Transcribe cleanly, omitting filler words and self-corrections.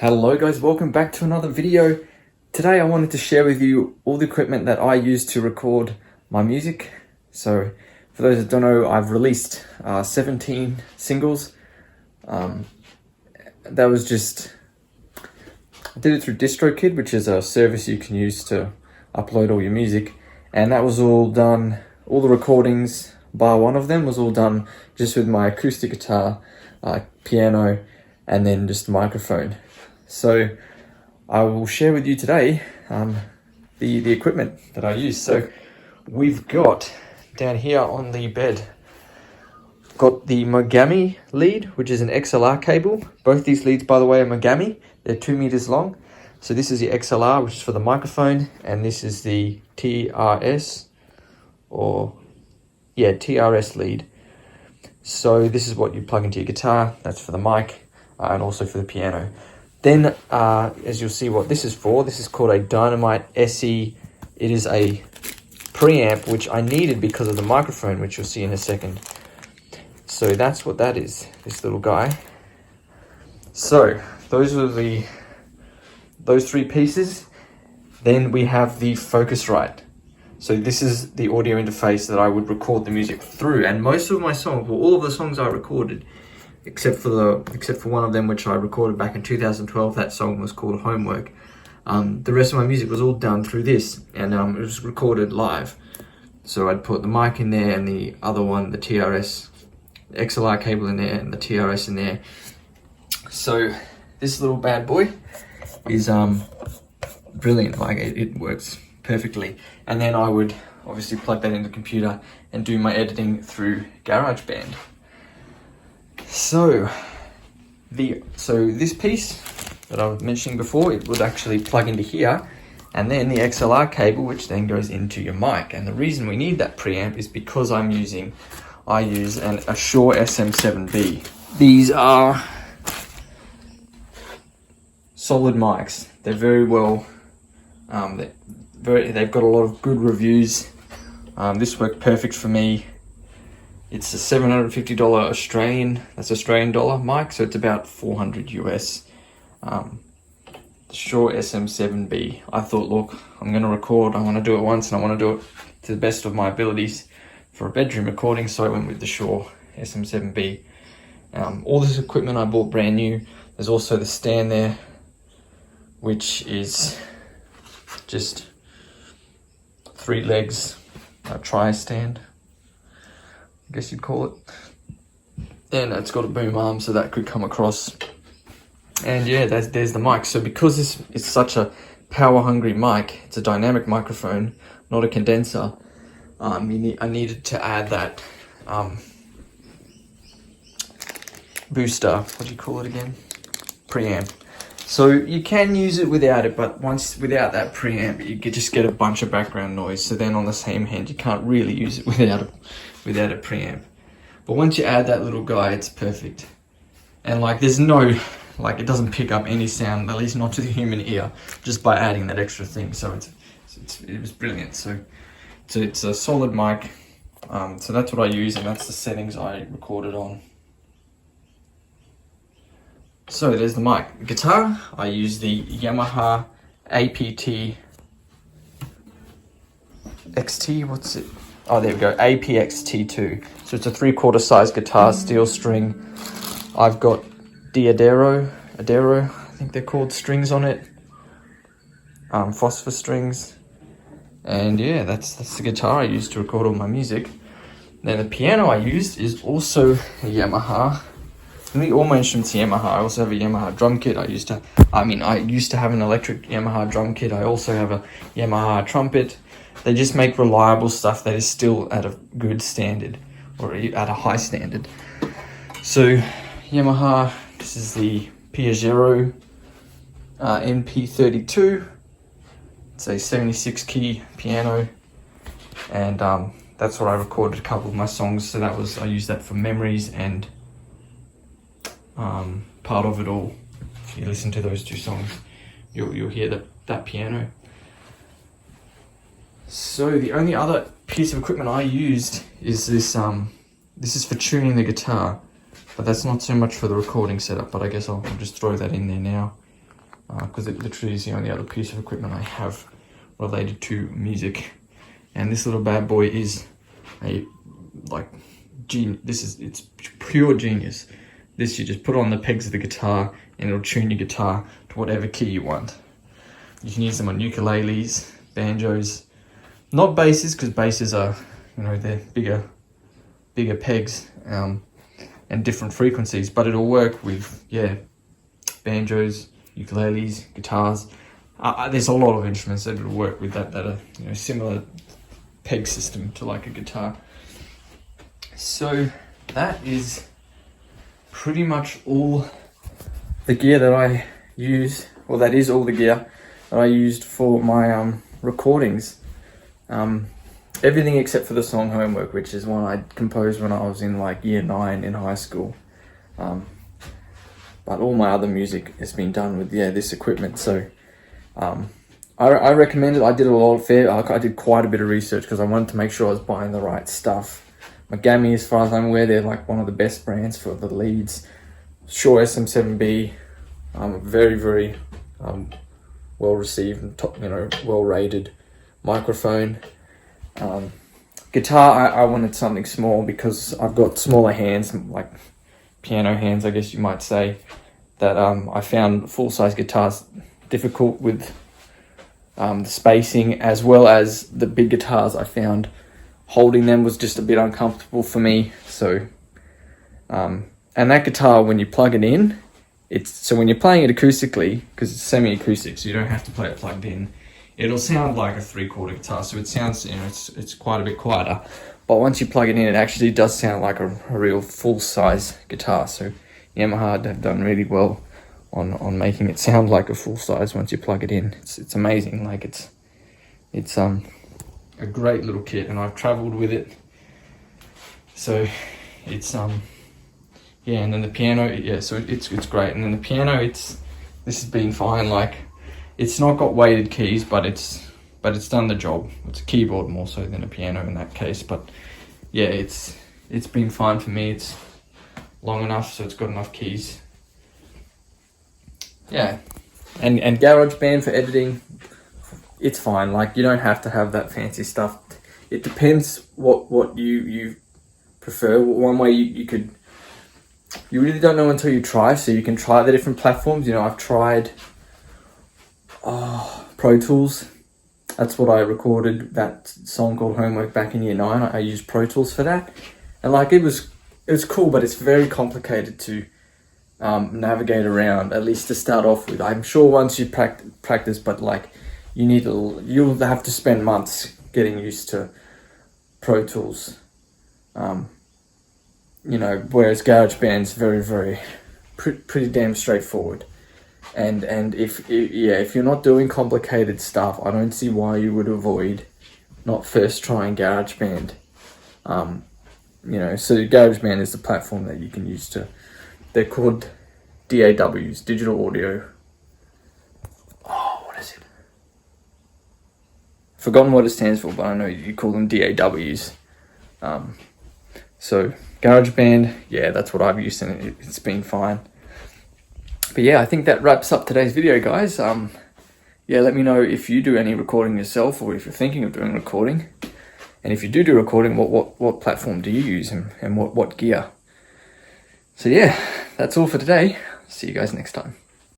Hello guys, welcome back to another video. Today I wanted to share with you all the equipment that I use to record my music. So for those that don't know, I've released 17 singles. That was just, I did it through DistroKid, which is a service you can use to upload all your music. And that was all done, all the recordings, bar one of them, was all done just with my acoustic guitar, piano, and then just the microphone. So I will share with you today the equipment that I use. So we've got down here on the bed, got the Mogami lead, which is an XLR cable. Both these leads, by the way, are Mogami. They're 2 meters long. So this is the XLR, which is for the microphone, and this is the TRS, TRS lead. So this is what you plug into your guitar. That's for the mic and also for the piano. Then, as you'll see what this is for, this is called a Dynamite SE. It is a preamp, which I needed because of the microphone, which you'll see in a second. So that's what that is, this little guy. So those are those three pieces. Then we have the Focusrite. So this is the audio interface that I would record the music through. And most of my songs, well, all of the songs I recorded, except for one of them which I recorded back in 2012. That song was called Homework. The rest of my music was all done through this, and it was recorded live. So I'd put the mic in there and the other one, the TRS, the XLR cable in there and the TRS in there. So this little bad boy is brilliant. Like it works perfectly. And then I would obviously plug that into the computer and do my editing through GarageBand. So this piece that I was mentioning before, it would actually plug into here, and then the XLR cable, which then goes into your mic. And the reason we need that preamp is because I use a Shure SM7B. These are solid mics. They're very well, they've got a lot of good reviews. This worked perfect for me. It's a $750 Australian dollar mic, so it's about 400 US. Shure SM7B. I thought, look, I'm going to record, I want to do it once, and I want to do it to the best of my abilities for a bedroom recording, so I went with the Shure SM7B. All this equipment I bought brand new. There's also the stand there, which is just 3 legs, a tri-stand, I guess you'd call it. And it's got a boom arm, so that could come across. And yeah, there's the mic. So because this is such a power-hungry mic, it's a dynamic microphone, not a condenser. I needed to add that booster. What do you call it again? Preamp. So you can use it without it, but without that preamp, you could just get a bunch of background noise. So then on the same hand, you can't really use it without a preamp. But once you add that little guy, it's perfect. And like there's no, like it doesn't pick up any sound, at least not to the human ear, just by adding that extra thing. So it was brilliant. So it's a solid mic. So that's what I use, and that's the settings I recorded on. So there's the mic. Guitar, I use the Yamaha APT XT, what's it? Oh, there we go, APX-T2. So it's a 3/4 size guitar, steel string. I've got Adero, I think they're called, strings on it. Phosphor strings. And yeah, that's the guitar I use to record all my music. Then the piano I used is also a Yamaha. I think all my instruments are Yamaha. I also have a Yamaha drum kit. I used to have an electric Yamaha drum kit. I also have a Yamaha trumpet. They just make reliable stuff that is still at a good standard, or at a high standard. So Yamaha, this is the Piaggio NP32. It's a 76 key piano, and that's what I recorded a couple of my songs. So I used that for memories and part of it all. If you listen to those 2 songs, you'll hear that piano. So the only other piece of equipment I used is this. This is for tuning the guitar, but that's not so much for the recording setup. But I guess I'll just throw that in there now. because it literally is the only other piece of equipment I have related to music. And this little bad boy is a it's pure genius. This, you just put on the pegs of the guitar and it'll tune your guitar to whatever key you want. You can use them on ukuleles, banjos, not basses, because basses are, they're bigger pegs and different frequencies, but it'll work with, banjos, ukuleles, guitars. There's a lot of instruments that will work with that are similar peg system to like a guitar. So that is pretty much all the gear that I use. Well, that is all the gear that I used for my recordings. Everything except for the song Homework, which is one I composed when I was in like year 9 in high school. But all my other music has been done with this equipment. So I recommend it. I did I did quite a bit of research because I wanted to make sure I was buying the right stuff. Megami, as far as I'm aware, they're like one of the best brands for the leads. Shure SM7B, very, very well received and top, well rated microphone. Guitar, I wanted something small because I've got smaller hands, like piano hands, I guess you might say, that I found full-size guitars difficult with the spacing, as well as the big guitars. I found holding them was just a bit uncomfortable for me. So and that guitar, when you plug it in, so when you're playing it acoustically, because it's semi-acoustic, so you don't have to play it plugged in, it'll sound like a 3/4 guitar. So it sounds, it's quite a bit quieter. But once you plug it in, it actually does sound like a real full-size guitar. So Yamaha have done really well on making it sound like a full size once you plug it in. It's amazing. Like it's a great little kit, and I've traveled with it. So it's and then the piano, so it's great. And then the piano, this has been fine. Like, it's not got weighted keys, but it's done the job. It's a keyboard more so than a piano in that case. But yeah, it's been fine for me. It's long enough, so it's got enough keys. Yeah, and GarageBand for editing, it's fine. Like, you don't have to have that fancy stuff. It depends what you prefer. One way you really don't know until you try, so you can try the different platforms. I've tried Pro Tools. That's what I recorded that song called Homework back in year 9. I used Pro Tools for that, and like it was cool, but it's very complicated to navigate around, at least to start off with. I'm sure once you practice, but like you'll have to spend months getting used to Pro Tools. Whereas GarageBand's very, very pretty damn straightforward. And if you're not doing complicated stuff, I don't see why you would avoid not first trying GarageBand. So GarageBand is the platform that you can use they're called DAWs, digital audio. What is it? Forgotten what it stands for, but I know you call them DAWs. So GarageBand, that's what I've used, and it's been fine. But I think that wraps up today's video, guys. Let me know if you do any recording yourself, or if you're thinking of doing recording. And if you do recording, what platform do you use, and what gear? So that's all for today. See you guys next time.